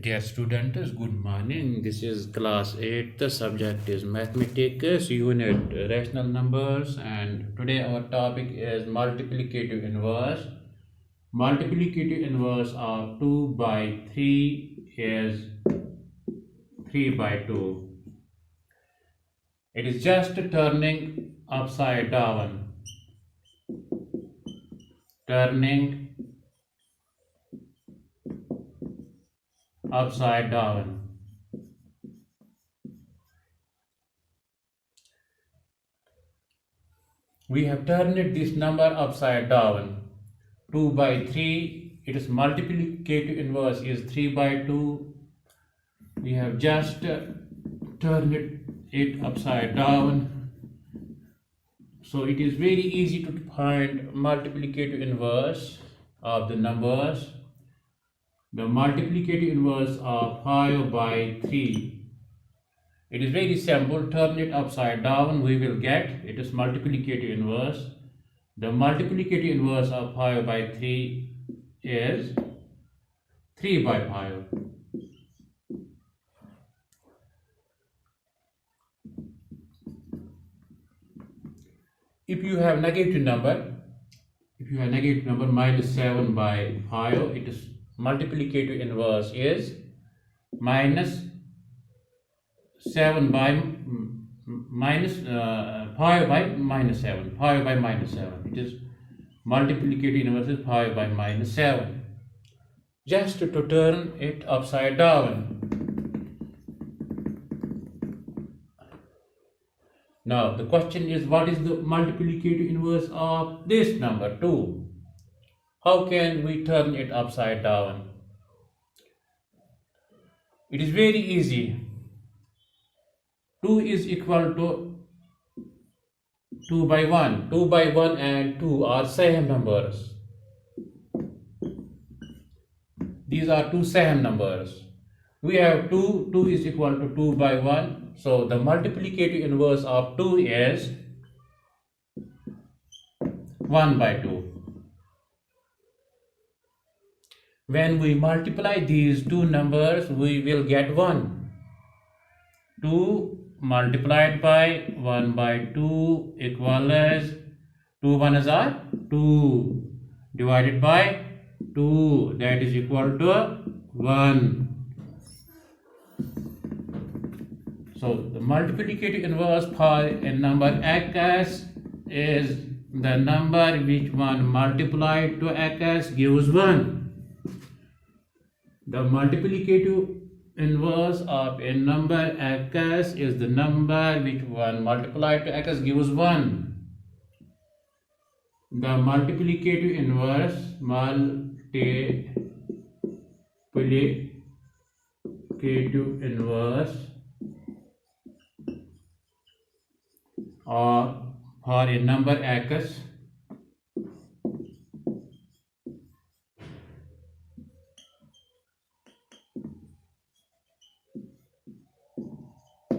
Dear students, good morning. This is class 8. The subject is mathematics, unit rational numbers, and today our topic is multiplicative inverse. Multiplicative inverse of 2 by 3 is 3 by 2. It is just turning upside down. Turning upside down. We have turned this number upside down. 2 by 3, its multiplicative inverse is 3 by 2. We have just turned it upside down. So it is very easy to find multiplicative inverse of the numbers. The multiplicative inverse of 5 by 3. It is very simple. Turn it upside down. We will get it is multiplicative inverse. The multiplicative inverse of 5 by 3 is 3 by 5. If you have negative number minus 7 by 5, it is multiplicative inverse is minus 7 by minus 5 by minus 7. 5 by minus 7. It is multiplicative inverse is 5 by minus 7. Just to turn it upside down. Now the question is, what is the multiplicative inverse of this number 2? How can we turn it upside down? It is very easy. 2 is equal to 2 by 1. 2 by 1 and 2 are same numbers. These are two same numbers. We have 2. 2 is equal to 2 by 1. So the multiplicative inverse of 2 is 1 by 2. When we multiply these two numbers, we will get 1. 2 multiplied by 1 by 2 equals 2 1s are 2 divided by 2, that is equal to 1. So the multiplicative inverse for a number x is the number which one multiplied to x gives 1. The multiplicative inverse of a number x is the number which one multiplied to x gives 1. The multiplicative inverse or for a number x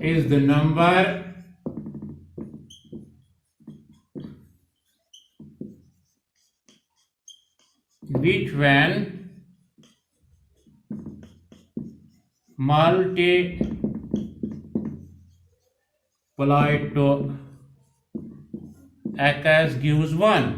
is the number which when multiplied to x gives 1.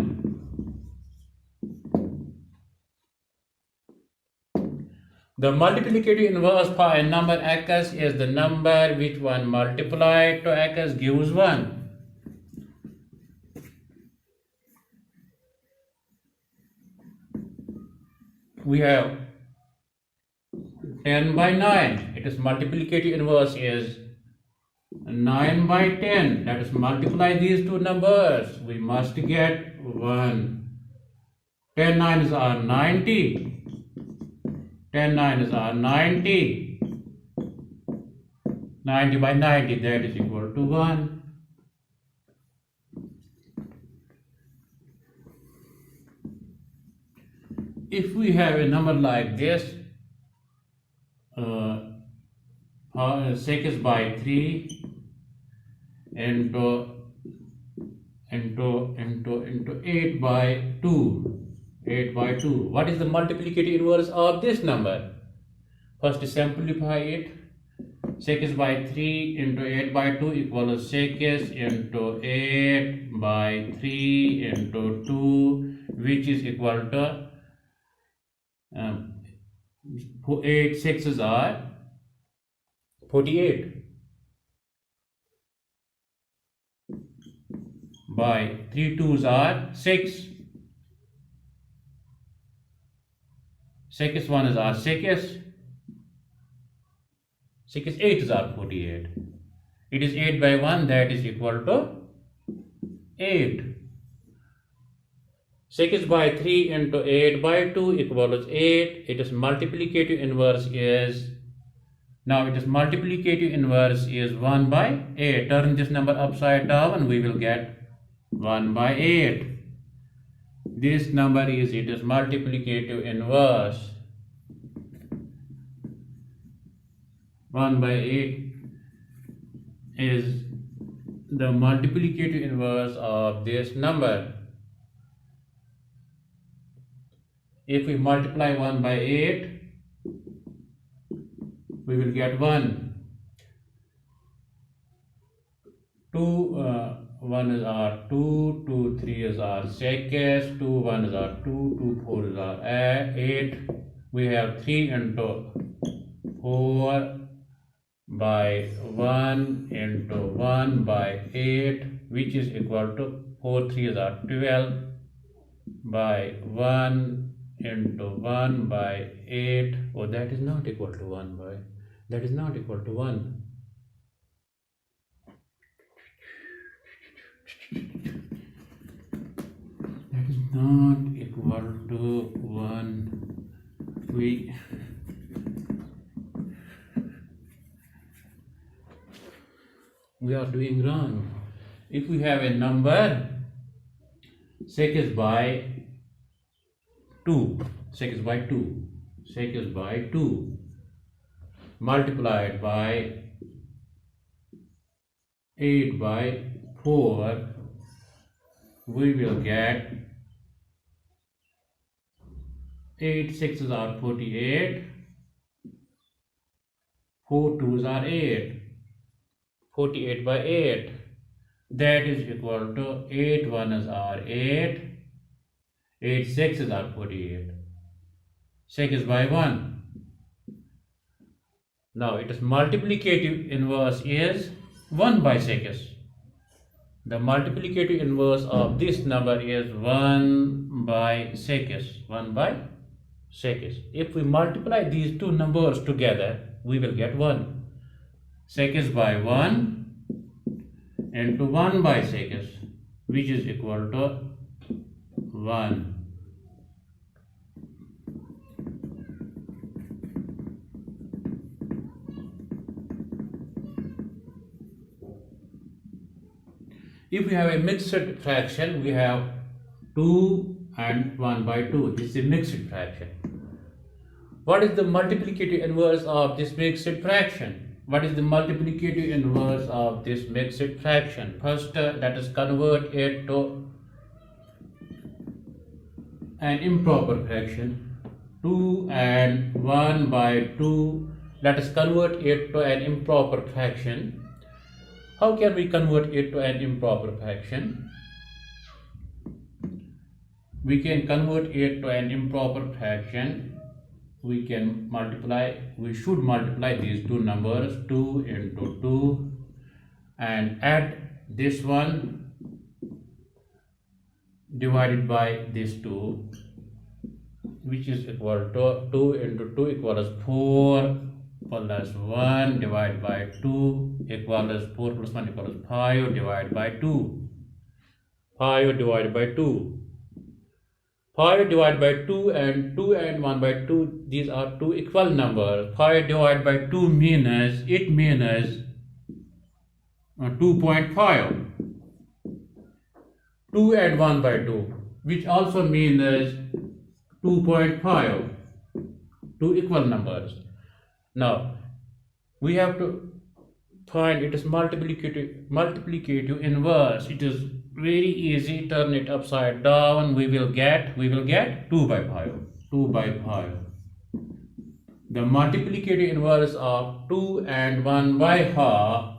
The multiplicative inverse for a number x is the number which one multiplied to x gives 1. We have 10 by 9. It is multiplicative inverse is 9 by 10. Let us multiply these two numbers. We must get 1. 10 9s are 90. 10 9s are 90. 90 by 90, that is equal to 1. If we have a number like this, 6 by 3 into 8 by 2. 8 by 2. What is the multiplicative inverse of this number? First simplify it. 6 by 3 into 8 by 2 equals 6 into 8 by 3 into 2, which is equal to 8 sixes are 48 by 3 twos are 6. 6 ones are 6. 6 eights are 48. It is 8 by 1, that is equal to 8. 6 by 3 into 8 by 2 equals 8. It is multiplicative inverse is, now it is multiplicative inverse is 1 by 8. Turn this number upside down and we will get 1 by 8. This number is, it is multiplicative inverse. 1 by 8 is the multiplicative inverse of this number. If we multiply 1 by 8, we will get 1. 2 1s are 2, 2 3s are 6, 2 1s are 2, 2 4s are 8. We have 3 into 4 by 1 into 1 by 8, which is equal to 4 3s are 12 by 1 into 1 by 8. Oh, that is not equal to 1 by, that is not equal to 1. That is not equal to 1. We are doing wrong. If we have a number 6 by 2, 6 by 2, 6 by 2 multiplied by 8 by 4, we will get 8 sixes are 48, 4 twos are 8, 48 by 8, that is equal to 8 ones are 8, 8 sixes are 48, 6 by 1. Now it is multiplicative inverse is 1 by 6. The multiplicative inverse of this number is 1 by 6. 1 by 6. If we multiply these two numbers together, we will get 1. 6 by 1 into 1 by 6, which is equal to 1. If we have a mixed fraction, we have 2 and 1 by 2. This is a mixed fraction. What is the multiplicative inverse of this mixed fraction? What is the multiplicative inverse of this mixed fraction? First, let us convert it to an improper fraction. 2 and 1 by 2. Let us convert it to an improper fraction. How can we convert it to an improper fraction? We can convert it to an improper fraction. We can multiply, we should multiply these two numbers, 2 into 2, and add this one divided by this 2, which is equal to 2 into 2 equals 4 plus 1 divided by 2 equals 4 plus 1 equals 5 divided by 2. 5 divided by 2. 5 divided by 2 and 1 by 2, these are two equal numbers. 5 divided by 2 means, it means 2.5. 2 and 1 by 2, which also means 2.5. Two equal numbers. Now, we have to find its multiplicative inverse. It is very easy. Turn it upside down. We will get 2 by 5. 2 by 5. The multiplicative inverse of 2 and 1 by half,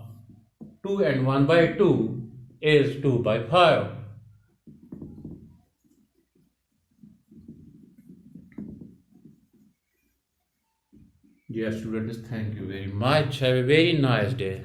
2 and 1 by 2 is 2 by 5. Dear students, thank you very much. Have a very nice day.